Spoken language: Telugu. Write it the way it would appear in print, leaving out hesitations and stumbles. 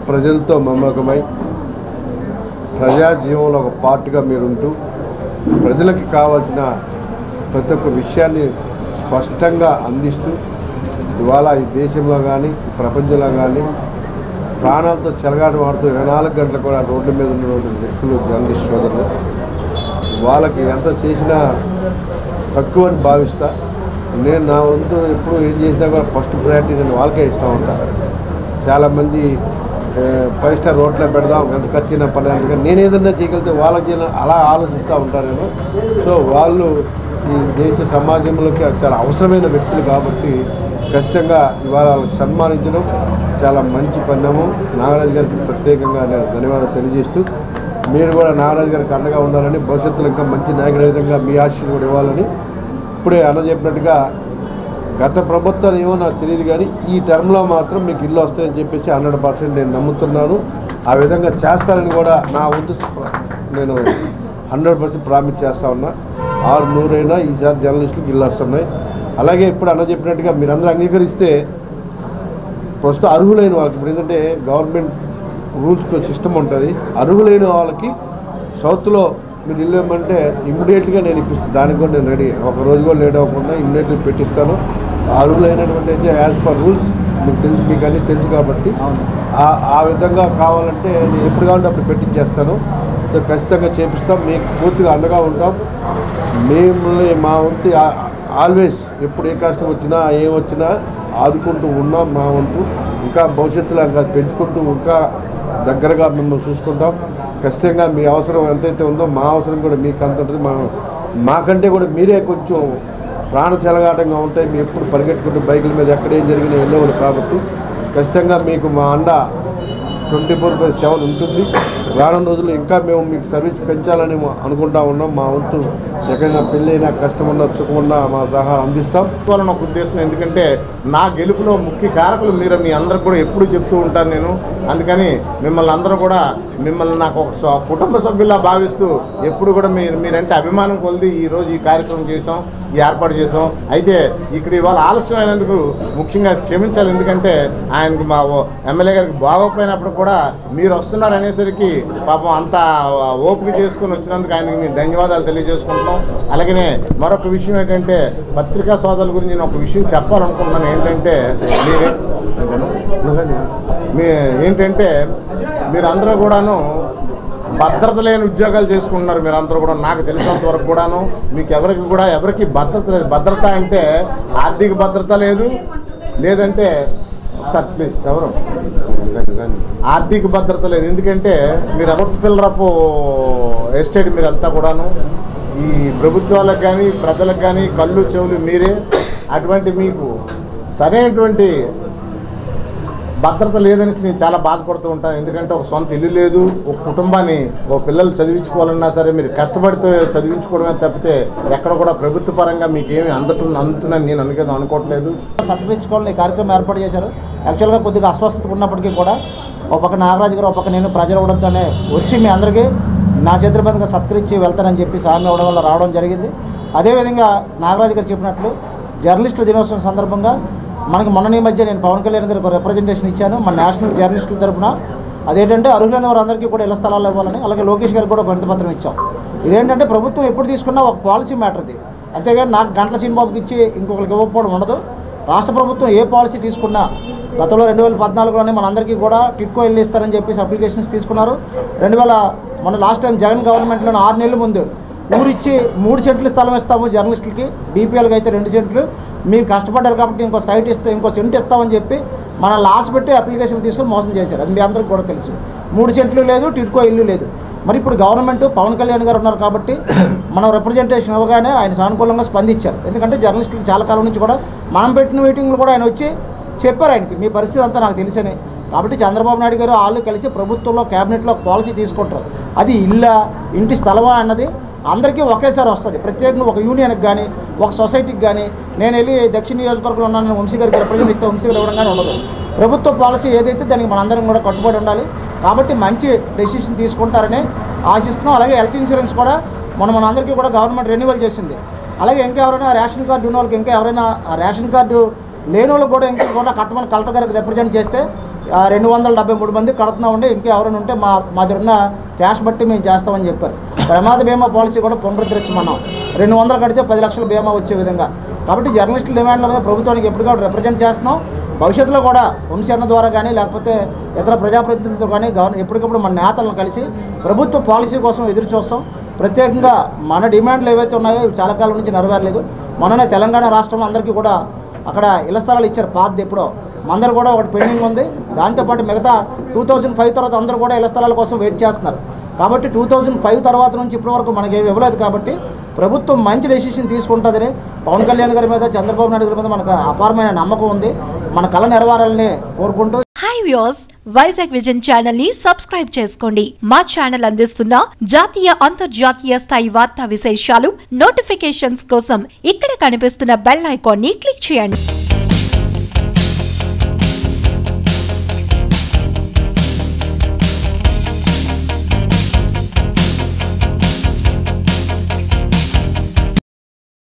ప్రజలతో మమేకమై ప్రజా జీవంలో ఒక పార్ట్గా మీరుంటూ ప్రజలకు కావాల్సిన ప్రతి ఒక్క విషయాన్ని స్పష్టంగా అందిస్తూ ఇవాళ ఈ దేశంలో కానీ ప్రపంచంలో కానీ ప్రాణాలతో చెలగాటమాడుతూ 24 గంటలు కూడా రోడ్డు మీద ఉన్నటువంటి వ్యక్తులు జర్నలిస్ట్ సోదరులు వాళ్ళకి ఎంత చేసినా తక్కువ అని భావిస్తా. నేను నా వంతు ఎప్పుడు ఏం చేసినా కూడా ఫస్ట్ ప్రయారిటీ నేను వాళ్ళకే ఇస్తూ ఉంటాను. చాలామంది 5 స్టార్ రోడ్లో పెడదాం ఎంత ఖర్చు అయినా పడడానికి నేను ఏదైనా చేయగలిగితే వాళ్ళకి అలా ఆలోచిస్తూ ఉంటాను నేను. సో వాళ్ళు ఈ దేశ సమాజంలోకి చాలా అవసరమైన వ్యక్తులు కాబట్టి ఖచ్చితంగా ఇవాళ వాళ్ళకి సన్మానించడం చాలా మంచి పరిణామం. నాగరాజు గారికి ప్రత్యేకంగా నేను ధన్యవాదాలు తెలియజేస్తూ మీరు కూడా నాగరాజు గారికి అండగా ఉండాలని, భవిష్యత్తులో ఇంకా మంచి నాయకుడి విధంగా మీ ఆశీస్సులు కూడా ఇవ్వాలని. ఇప్పుడే అన్న చెప్పినట్టుగా గత ప్రభుత్వాలు ఏమో నాకు తెలియదు కానీ ఈ టర్మ్లో మాత్రం మీకు ఇల్లు వస్తాయని చెప్పేసి 100% నేను నమ్ముతున్నాను. ఆ విధంగా చేస్తానని కూడా నా వంతు నేను 100% ప్రామిస్ చేస్తూ ఉన్నా. 600 అయినా ఈసారి జర్నలిస్టులకు ఇల్లు వస్తున్నాయి. అలాగే ఇప్పుడు అన్న చెప్పినట్టుగా మీరందరూ అంగీకరిస్తే ప్రస్తుతం అర్హులైన వాళ్ళకి ఇప్పుడు ఏంటంటే గవర్నమెంట్ రూల్స్ సిస్టమ్ ఉంటుంది. అర్హులైన వాళ్ళకి సౌత్లో మీరు ఇల్లు ఇవ్వమంటే ఇమ్మీడియట్గా నేను ఇప్పిస్తాను. దానికి కూడా నేను రెడీ. ఒక రోజు కూడా లేట్ అవ్వకుండా ఇమ్మీడియట్గా పెట్టిస్తాను. అర్హులైనటువంటి అయితే యాజ్ పర్ రూల్స్ మీకు అన్నీ తెలుసు కాబట్టి ఆ విధంగా కావాలంటే నేను ఎప్పుడు కావాలంటే అప్పుడు పెట్టించేస్తాను. సో ఖచ్చితంగా చేపిస్తాం. మీకు పూర్తిగా అండగా ఉంటాం. మిమ్మల్ని మా వంతు ఆల్వేస్ ఎప్పుడు ఏ కష్టం వచ్చినా ఏం వచ్చినా ఆదుకుంటూ ఉన్నాం. మా వంతు ఇంకా భవిష్యత్తులో ఇంకా పెంచుకుంటూ ఇంకా దగ్గరగా మిమ్మల్ని చూసుకుంటాం. ఖచ్చితంగా మీ అవసరం ఎంతైతే ఉందో మా అవసరం కూడా మీకు అంత ఉంటుంది. మాకంటే కూడా మీరే కొంచెం ప్రాణ చెలగాటంగా ఉంటాయి. మీరు ఎప్పుడు పరిగెట్టుకుంటూ బైకుల మీద ఎక్కడేం జరిగినా వెళ్ళేవాళ్ళు కాబట్టి ఖచ్చితంగా మీకు మా అండ 24/7 ఉంటుంది. రానున్న రోజుల్లో ఇంకా మేము మీకు సర్వీస్ పెంచాలని అనుకుంటా ఉన్నాం. మా వంతు ఎక్కడైనా పెళ్ళైనా కష్టమున్నా సుఖమున్నా మా సహాయం అందిస్తాం వాళ్ళని ఒక ఉద్దేశం. ఎందుకంటే నా గెలుపులో ముఖ్య కారకులు మీరు. మీ అందరికి కూడా ఎప్పుడు చెప్తూ ఉంటాను నేను. అందుకని మిమ్మల్ని అందరూ కూడా మిమ్మల్ని నాకు ఒక కుటుంబ సభ్యుల్లా భావిస్తూ ఎప్పుడు కూడా మీరంటే అభిమానం కొలిది ఈరోజు ఈ కార్యక్రమం చేసాం, ఈ ఏర్పాటు చేసాం. అయితే ఇక్కడ ఇవాళ ఆలస్యమైనందుకు ముఖ్యంగా క్షమించాలి. ఎందుకంటే ఆయనకు మా ఎమ్మెల్యే గారికి బాగోపోయినప్పుడు కూడా మీరు వస్తున్నారు అనేసరికి పాపం అంతా ఓపిక చేసుకుని వచ్చినందుకు ఆయనకి మేము ధన్యవాదాలు తెలియజేసుకుంటున్నాం. అలాగనే మరొక విషయం ఏంటంటే పత్రికా సోదరుల గురించి నేను ఒక విషయం చెప్పాలనుకుంటున్నాను. ఏంటంటే మీరందరూ కూడాను భద్రత లేని ఉద్యోగాలు చేసుకుంటున్నారు. మీరందరూ కూడా నాకు తెలిసినంత వరకు కూడాను మీకు ఎవరికి భద్రత లేదు. భద్రత అంటే ఆర్థిక భద్రత లేదు, లేదంటే ఎవరు ఆర్థిక భద్రత లేదు. ఎందుకంటే మీరు అమౌంట్ ఫిల్లరప్ ఎస్టేట్ మీరంతా కూడాను ఈ ప్రభుత్వాలకు కానీ ప్రజలకు కానీ కళ్ళు చెవులు మీరే. అటువంటి మీకు సరైనటువంటి భద్రత లేదని నేను చాలా బాధపడుతూ ఉంటాను. ఎందుకంటే ఒక సొంత ఇల్లు లేదు, ఒక కుటుంబాన్ని ఒక పిల్లలు చదివించుకోవాలన్నా సరే మీరు కష్టపడితే చదివించుకోవడమే తప్పితే ఎక్కడ కూడా ప్రభుత్వ పరంగా మీకు ఏమి అందుతుందని నేను అనుకోవట్లేదు. సత్కరించుకోవాలని ఈ కార్యక్రమం ఏర్పాటు చేశారు. యాక్చువల్గా కొద్దిగా అస్వస్థత ఉన్నప్పటికీ కూడా ఒక పక్క నాగరాజు గారు, ఒక పక్క నేను ప్రజలు ఇవ్వడంతోనే వచ్చి మీ అందరికీ నా చేతుల మీదుగా సత్కరించి వెళ్తానని చెప్పి హామీ ఇవ్వడం వల్ల రావడం జరిగింది. అదేవిధంగా నాగరాజు గారు చెప్పినట్లు జర్నలిస్టుల దినోత్సవం సందర్భంగా మనకి మొన్న మధ్య నేను పవన్ కళ్యాణ్ గారికి రిప్రజెంటేషన్ ఇచ్చాను మన నేషనల్ జర్నలిస్టుల తరఫున. అదేంటంటే అర్హులైన వారందరికీ కూడా ఇళ్ల స్థలాలు ఇవ్వాలని, అలాగే లోకేష్ గారికి కూడా వినతి పత్రం ఇచ్చాం. ఇదేంటంటే ప్రభుత్వం ఎప్పుడు తీసుకున్నా ఒక పాలసీ మ్యాటర్ది. అంతేగాని నాకు గంటల శ్రీనిబాబుకి ఇచ్చి ఇంకొకరికి ఇవ్వకపోవడం ఉండదు. రాష్ట్ర ప్రభుత్వం ఏ పాలసీ తీసుకున్నా గతంలో 2014లోనే మనందరికీ కూడా టిట్కో ఇల్లు ఇస్తారని చెప్పేసి అప్లికేషన్స్ తీసుకున్నారు. మన లాస్ట్ టైం జగన్ గవర్నమెంట్లోనే 6 నెలల ముందు ఊరిచ్చి 3 సెంట్లు స్థలం ఇస్తాము జర్నలిస్టులకి, బీపీఎల్కి అయితే 2 సెంట్లు, మీరు కష్టపడ్డారు కాబట్టి ఇంకో సైట్ ఇస్తే ఇంకో సెంట్ ఇస్తామని చెప్పి మన లాస్ పెట్టి అప్లికేషన్లు తీసుకొని మోసం చేశారు. అది మీ అందరికీ కూడా తెలుసు. 3 సెంట్లు లేదు, టిట్కో ఇల్లు లేదు. మరి ఇప్పుడు గవర్నమెంట్ పవన్ కళ్యాణ్ గారు ఉన్నారు కాబట్టి మనం రిప్రజెంటేషన్ ఇవ్వగానే ఆయన సానుకూలంగా స్పందించారు. ఎందుకంటే జర్నలిస్టులు చాలా కాలం నుంచి కూడా మనం పెట్టిన మీటింగ్లు కూడా ఆయన వచ్చి చెప్పారు ఆయనకి మీ పరిస్థితి అంతా నాకు తెలుసని. కాబట్టి చంద్రబాబు నాయుడు గారు వాళ్ళు కలిసి ప్రభుత్వంలో క్యాబినెట్లో పాలసీ తీసుకుంటారు. అది ఇంటి స్థలమా అన్నది అందరికీ ఒకేసారి వస్తుంది. ప్రత్యేకంగా ఒక యూనియన్కి కానీ ఒక సొసైటీకి కానీ నేను వెళ్ళి దక్షిణ నియోజకవర్గంలో ఉన్నాను వంశీ గారికి రిప్రజెంట్ ఇస్తే వంశీ గారు ఇవ్వడం కానీ ఉండదు. ప్రభుత్వ పాలసీ ఏదైతే దానికి మనందరం కూడా కట్టుబడి ఉండాలి. కాబట్టి మంచి డెసిషన్ తీసుకుంటారని ఆశిస్తున్నాం. అలాగే హెల్త్ ఇన్సూరెన్స్ కూడా మనందరికీ కూడా గవర్నమెంట్ రెన్యువల్ చేసింది. అలాగే ఇంకా ఎవరైనా రేషన్ కార్డు ఉన్న వాళ్ళకి ఇంకా ఎవరైనా రేషన్ కార్డు లేని వాళ్ళు కూడా ఇంకా కూడా కట్టమని కలెక్టర్ గారికి రిప్రజెంట్ చేస్తే 273 మంది కడుతున్నామండి, ఇంకా ఎవరైనా ఉంటే మా దగ్గర ఉన్న క్యాష్ బట్టి మేము చేస్తామని చెప్పారు. ప్రమాద బీమా పాలసీ కూడా పునరుద్ధరించమన్నాం. 200 కడితే 10 లక్షల బీమా వచ్చే విధంగా. కాబట్టి జర్నలిస్టుల డిమాండ్ల మీద ప్రభుత్వానికి ఎప్పటికప్పుడు రిప్రజెంట్ చేస్తున్నాం. భవిష్యత్తులో కూడా వంశీన్న ద్వారా కానీ లేకపోతే ఇతర ప్రజాప్రతినిధులతో కానీ ఎప్పటికప్పుడు మన నేతలను కలిసి ప్రభుత్వ పాలసీ కోసం ఎదురు చూస్తాం. ప్రత్యేకంగా మన డిమాండ్లు ఏవైతే ఉన్నాయో చాలా కాలం నుంచి నెరవేరలేదు. మొన్ననే తెలంగాణ రాష్ట్రంలో అందరికీ కూడా అక్కడ ఇళ్ల స్థలాలు ఇచ్చారు, పాతది ఎప్పుడో. మందరు కూడా ఒకటి పెండింగ్ ఉంది. దాంతోపాటు మిగతా 2005 తర్వాత అందరూ కూడా ఇళ్ల స్థలాల కోసం వెయిట్ చేస్తున్నారు. కాబట్టి 2005 తర్వాత నుంచి ఇప్పటి వరకు మనకి ఏమి ఇవ్వలేదు. కాబట్టి ప్రభుత్వం మంచి డెసిషన్ తీసుకుంటుందని పవన్ కళ్యాణ్ గారి మీద, చంద్రబాబు నాయుడు గారి మీద మనకు అపారమైన నమ్మకం ఉంది. మన కళ నెరవేరాలని కోరుకుంటూ hi viewers, Vizag vision channel ని సబ్స్క్రైబ్ చేసుకోండి. మా ఛానల్ అందిస్తున్న జాతీయ అంతర్జాతీయ స్థాయి వార్తా విశేషాలు నోటిఫికేషన్స్ కోసం ఇక్కడ కనిపిస్తున్న బెల్ ఐకాన్ ని క్లిక్ చేయండి.